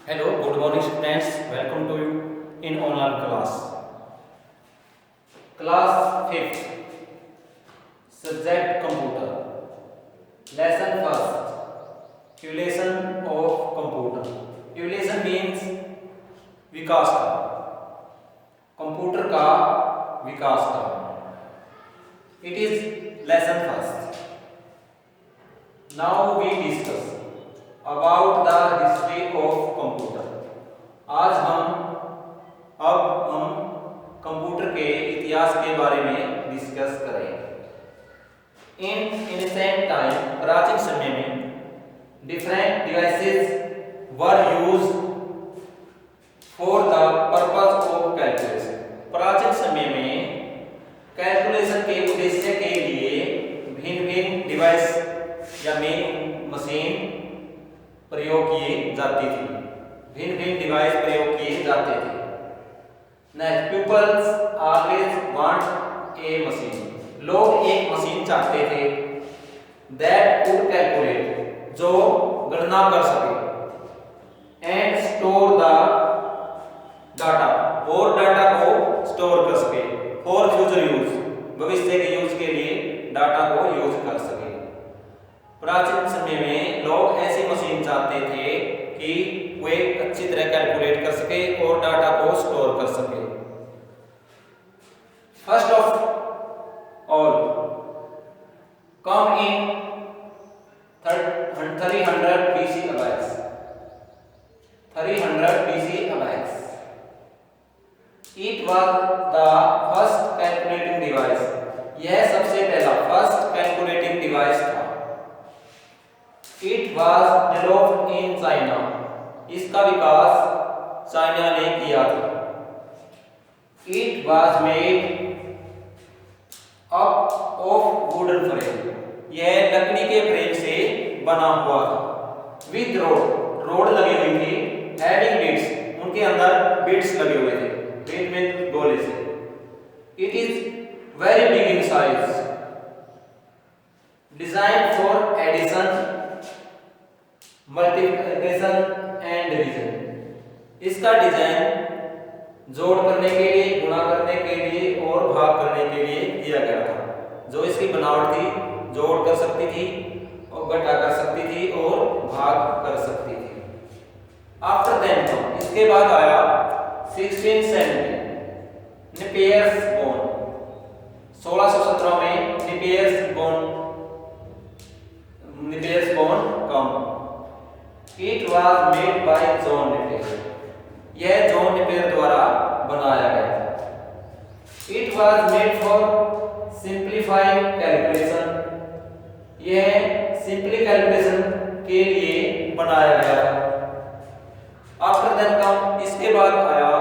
Hello, good morning students. Welcome to you in online class. Class 5th. Subject computer. Lesson 1st. Evaluation of computer. Evaluation means विकास का, computer का विकास का. It is lesson 1st. Now we discuss about the history of computer. आज अब हम computer के इतिहास के बारे में डिस्कस करेंगे. इन एंशिएंट टाइम, प्राचीन समय में, different devices were used for the purpose of calculation. प्राचीन समय में कैलकुलेशन के उद्देश्य के लिए भिन्न भिन्न डिवाइस या मशीन प्रयोग किए जाती थी. भिन्न भिन्न डिवाइस प्रयोग किए जाते थे. Next, peoples always want a machine. लोग एक मशीन चाहते थे दैट कुड कैलकुलेट, जो गणना कर सके, एंड स्टोर द डाटा, और डाटा को स्टोर कर सके, फॉर फ्यूचर यूज, भविष्य के यूज के लिए डाटा को यूज कर सके. प्राचीन समय में लोग ऐसी मशीन चाहते थे कि वे अच्छी तरह कैलकुलेट कर सके और डाटा को स्टोर कर सके. First of all come in 300 BC abacus. 300 BC abacus. It was the first calculating device. यह सबसे पहला फर्स्ट कैलकुलेटिंग डिवाइस था. It was developed in China. इसका विकास चाइना ने किया था. It was made up of wooden frame. यह लकड़ी के फ्रेम से बना हुआ था. With रोड लगे हुए थे. Having beads, उनके अंदर बीड्स लगे हुए थे. बीड में गोले से. It is very big in size. Designed for addition, multiplication and division. इसका डिजाइन जोड़ करने के लिए, गुणा करने के लिए और भाग करने के लिए किया गया था. जो इसकी बनावट थी, जोड़ कर सकती थी और घटा कर सकती थी और भाग कर सकती थी. आफ्टर देन, इसके बाद आया 1670 नेपियर्स बोन. 1617 में Napier's bone come. It was made by John Napier. यह जॉन नेपियर द्वारा बनाया गया था. It was made for simplifying calculation. यह सिंपली कैलकुलेशन के लिए बनाया गया था. After that come, इसके बाद आया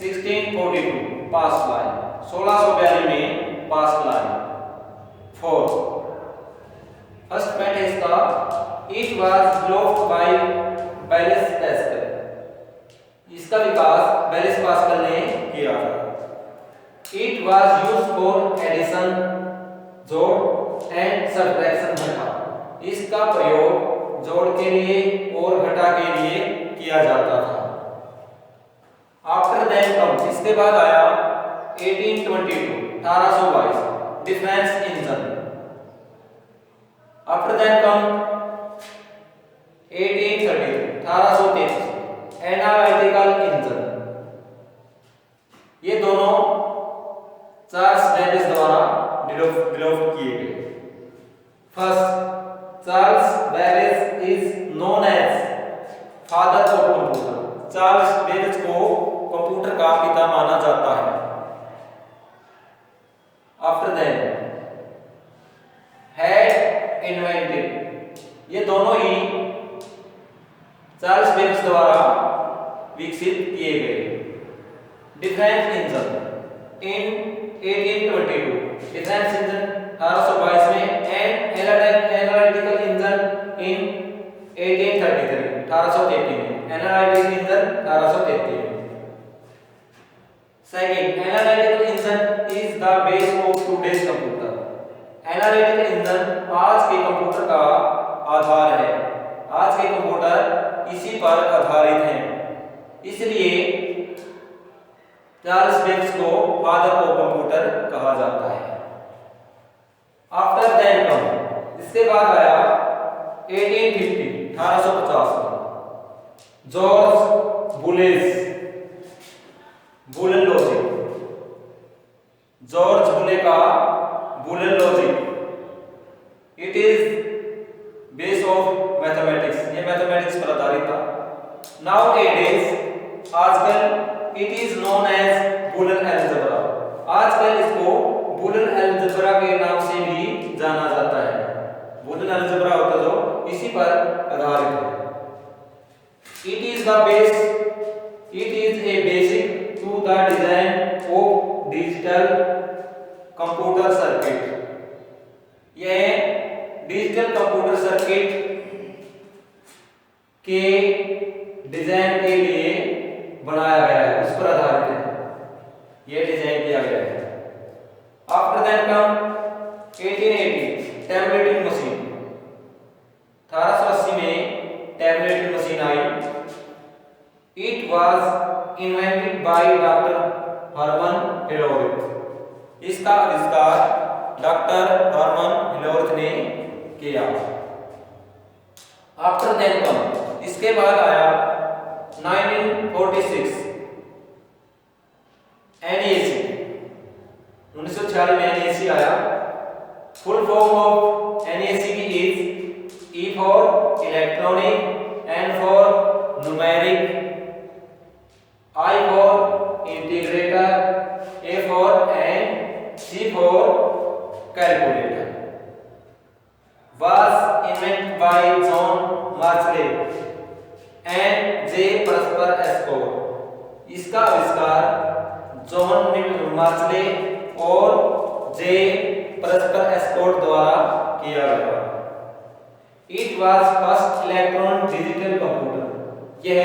1642 पास लाइन. 1642 में पास लाइन. 4 फर्स्ट पॉइंट है इसका. It was developed by Blaise Pascal. इसका विकास ब्लेस पास्कल ने किया था. It was used for addition, जोड़, and subtraction, घटा. इसका प्रयोग जोड़ के लिए और घटा के लिए किया जाता था. After that comes, इसके बाद आया 1822 difference engine. After that comes 1833 analytical engine. ये दोनों चार्ल्स बेबेज द्वारा डेवलप किए गए. First, Charles Babbage is known as father of computer. Charles Babbage को कंप्यूटर का पिता माना जाता है. After that had invented. ये दोनों ही चार्ल्स बेबेज द्वारा विकसित किए गए. Difference engine in 1822. Difference engine 1822 में एंड एनालिटिकल इंजन इन 1833 में. एनालिटिकल इंजन 1833 में. Second, analytical engine is the base of today's computer. Analytical engine आज के कंप्यूटर का आधार है. आज के कंप्यूटर इसी पर आधारित बाद आया 1850 में जॉर्ज बुलन लॉजिक। जॉर्ज बुले का Boolean logic, it is base of mathematics, ये मैथमेटिक्स पर आधारित था। नाउ डेज आजकल it is known as Boolean algebra, आजकल इसको बुलन अलजेब्रा के नाम से भी जाना जाता है। बुलन अलजेब्रा होता जो इसी पर आधारित है। It is the base, it is a basic to the design of digital computer circuit. यह डिजिटल कंप्यूटर सर्किट के डिजाइन के लिए बनाया गया है, उस पर आधारित है, यह डिजाइन किया गया है। After that come 1880 tabulating machine, 1880 में टैबलेटिंग मशीन आई। It was invented by doctor Herman Hollerith, इसका आविष्कार डॉक्टर हर्मन हेलोविथ ने किया। आफ्टर दैट कम, इसके बाद आया 1946 NEC, 1946 में NEC आया। फुल फॉर्म ऑफ NEC की is E for electronic, N for numeric, I for integrator, A for and C for calculator. Was invented by John Marshall and J. Presper Scott, इसका आविष्कार John मार्शले और जे परस्पर Scott द्वारा किया गया। It was first electron digital computer, यह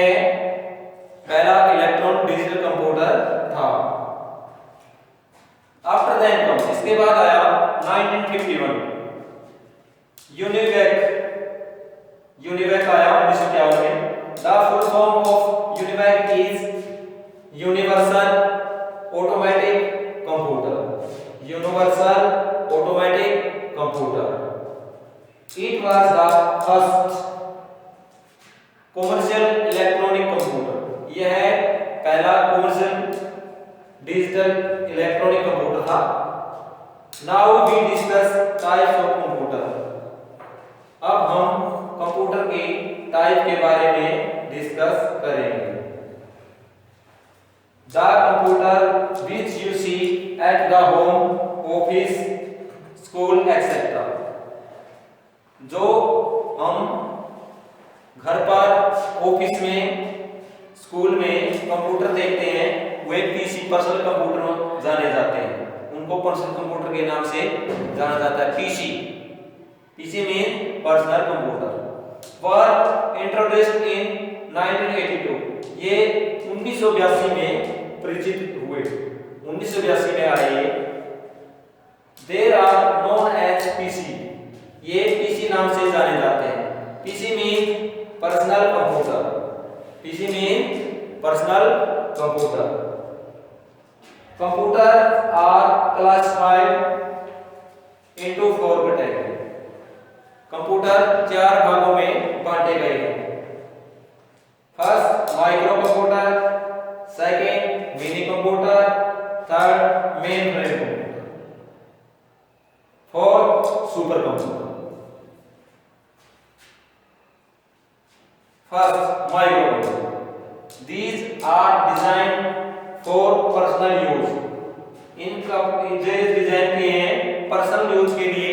पहला electron digital computer था। आफ्टर दैट कम, इसके बाद आया 1951 यूनिवैक आया 1951 में। The full form of UNIVAC is universal automatic computer, universal automatic computer. It was the first commercial electronic computer, यह पहला कमर्शियल डिजिटल इलेक्ट्रॉनिक कंप्यूटर था। Now we discuss types of computer, अब हम कंप्यूटर के type के बारे में discuss करेंगे। The computer which you see at the home, office, school etcetera, जो हम घर पर, ऑफिस में, स्कूल में कंप्यूटर देखते हैं, वे पीसी पर्सनल कंप्यूटर जाने जाते हैं, उनको पर्सनल कंप्यूटर के नाम से जाना जाता है। PC mean personal computer. Were introduced in 1982, ये 1982 में परिचित हुए, 1982 में आए। There are known as PC, ये पीसी नाम से जाने जाते हैं। PC mean personal computer, PC mean personal computer. Computer are classified into 4 category, computer 4 भागों में बांटे गए हैं। First micro computer, second mini computer, third main frame computer, fourth super computer. First micro computer, these are design for personal use, इनका design किए हैं personal use के लिए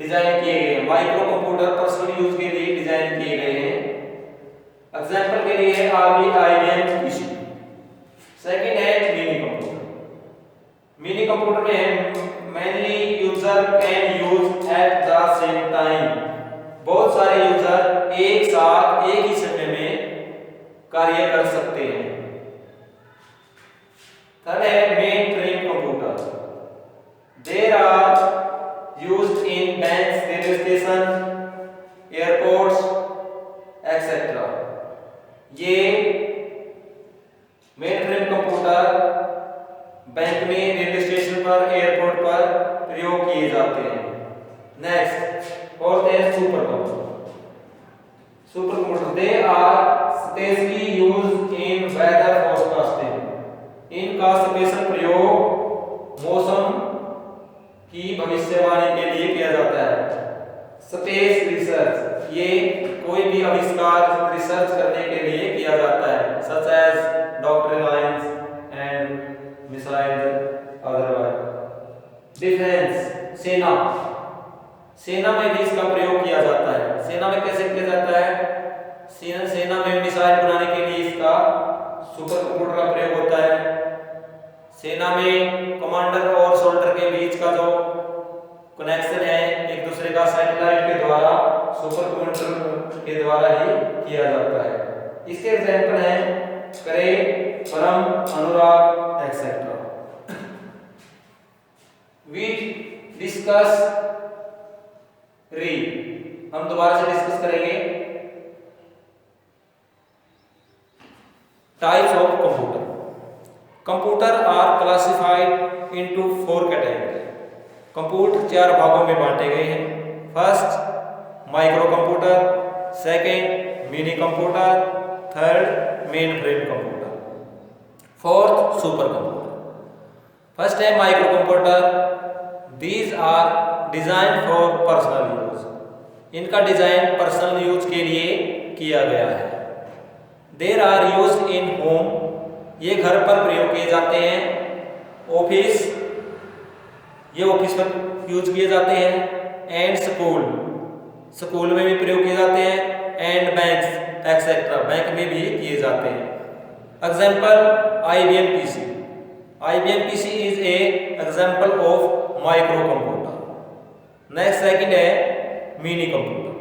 डिजाइन किए गए हैं। माइक्रो कंप्यूटर पर्सनल यूज के लिए डिजाइन किए गए हैं। एग्जांपल के लिए IBM पीसी। सेकंड है मिनी कंप्यूटर। मिनी कंप्यूटर में mainly user can use eight the same time, बहुत सारे यूजर एक साथ एक ही समय में कार्य कर सकते हैं। थर्ड है main frame computer, there are used in banks, railway station, airports, etc. ये मेन फ्रेम कंप्यूटर बैंक में, रेलवे स्टेशन पर, एयरपोर्ट पर प्रयोग किए जाते हैं। नेक्स्ट फोर्थ है है super computer. Super computer they are specially used in weather forecasting. इनका स्पेशल प्रयोग मौसम की भविष्यवाणी के लिए किया जाता है। स्पेस रिसर्च, ये कोई भी आविष्कार रिसर्च करने के लिए किया जाता है, such as doctor lines and missile otherwise. Defence, सेना, सेना में भी इसका प्रयोग किया जाता है। सेना में कैसे किया जाता है? सेना में मिसाइल बनाने के लिए इसका सुपर कंप्यूटर का प्रयोग होता है। सेना में कमांडर और सोल्जर के बीच का जो कनेक्शन है एक दूसरे का सैटेलाइट के द्वारा, सुपर कंप्यूटर के द्वारा ही किया जाता है। इसके एग्जांपल हैं करे, परम, अनुराग एक्सेट्रा। वी डिस्कस री, हम दोबारा से डिस्कस करेंगे types of computer. Computer are classified into 4 category. Computer 4 भागों में बांटे गए हैं। First micro computer, second mini computer, third main frame computer, fourth super computer. First है micro computer. These are design for personal use. इनका design personal use के लिए किया गया है। There are used in home, ये घर पर प्रयोग किए जाते हैं। ऑफिस, ये ऑफिस पर यूज किए जाते हैं। एंड स्कूल, स्कूल में भी प्रयोग किए जाते हैं। एंड बैंक्स एक्सेट्रा, बैंक में भी किए जाते हैं। Example IBM PC। IBM PC is a example of microcomputer. Next second है minicomputer.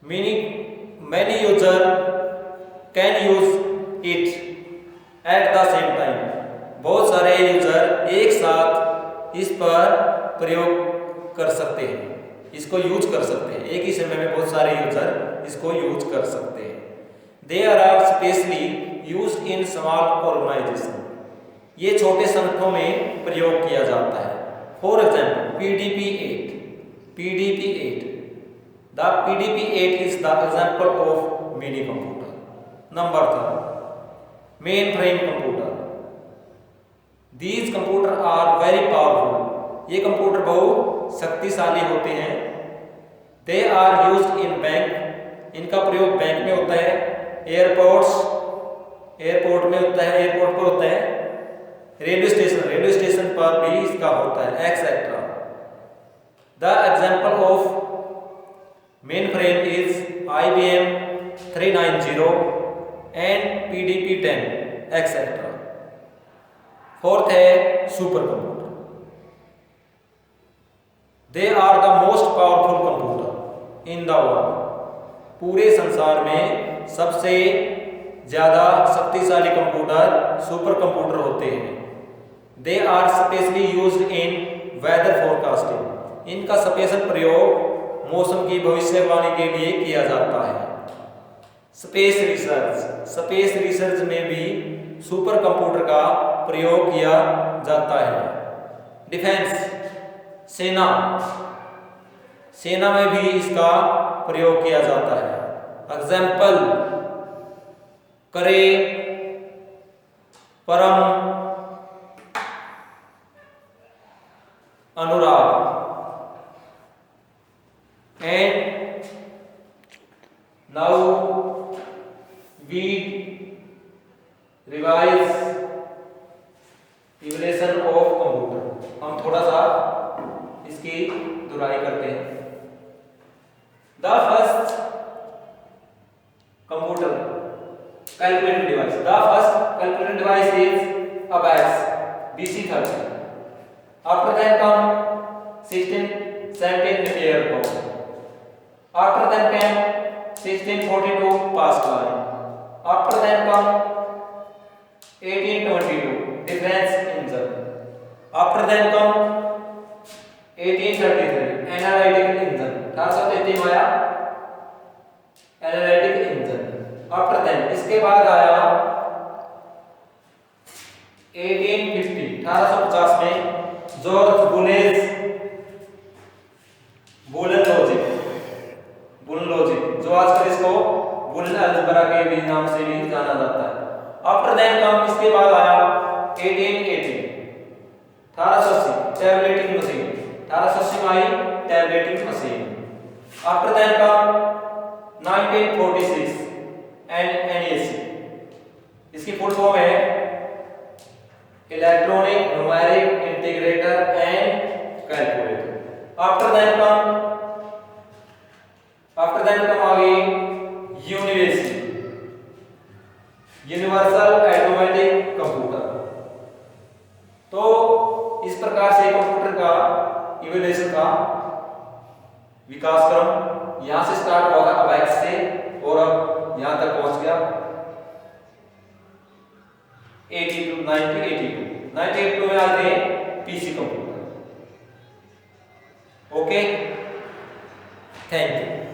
Mini, many user can use it at the same time. बहुत सारे यूजर एक साथ इस पर प्रयोग कर सकते हैं, इसको यूज कर सकते हैं। एक ही समय में बहुत सारे यूजर इसको यूज कर सकते हैं। They are specially used in small organisation, ये छोटे संगठनों में प्रयोग किया जाता है। For example PDP-8, PDP-8, the PDP-8 is the example of mini computer. Number 3 main frame computer. These computer are very powerful, ये कंप्यूटर बहुत शक्तिशाली होते हैं। They are used in bank, इनका प्रयोग बैंक में होता है। एयरपोर्ट्स, एयरपोर्ट में होता है, एयरपोर्ट पर होता है। रेलवे स्टेशन पर भी इसका होता है, etcetera. The example of mainframe is IBM 390 and PDP-10 etcetera. फोर्थ है super computer. They are the most powerful computer in the world, पूरे संसार में सबसे ज्यादा शक्तिशाली कंप्यूटर सुपर कंप्यूटर होते हैं। They are specially used in weather forecasting, इनका स्पेशल प्रयोग मौसम की भविष्यवाणी के लिए किया जाता है। स्पेस रिसर्च, स्पेस रिसर्च में भी सुपर कंप्यूटर का प्रयोग किया जाता है। डिफेंस, सेना, सेना में भी इसका प्रयोग किया जाता है। एग्जाम्पल करे, Param, Anurag. And now we revise evolution of computer. हम थोड़ा सा इसकी दुहराई करते हैं। The first computer calculator device, the first calculator device is abacus BC30। After that come 1617 ampere power. After that came 1642 Pascal. After that come 1822 difference engine. After that come 1833 analytical engine. 1833 में आया analytical engine. After that इसके बाद आया 1850 में George Boole's Boolean logic. After that come 1946 and NAC. इसकी full form है electronic numeric integrator and calculator. After that come आ गई यूनिवर्सल ऑटोमेटिक कंप्यूटर. तो इस प्रकार से कंप्यूटर का इवोल्यूशन का विकास क्रम यहां से स्टार्ट हुआ था अबैकस से और अब यहां तक पहुंच गया 1982 में आ गए PC computer. Okay, thank you.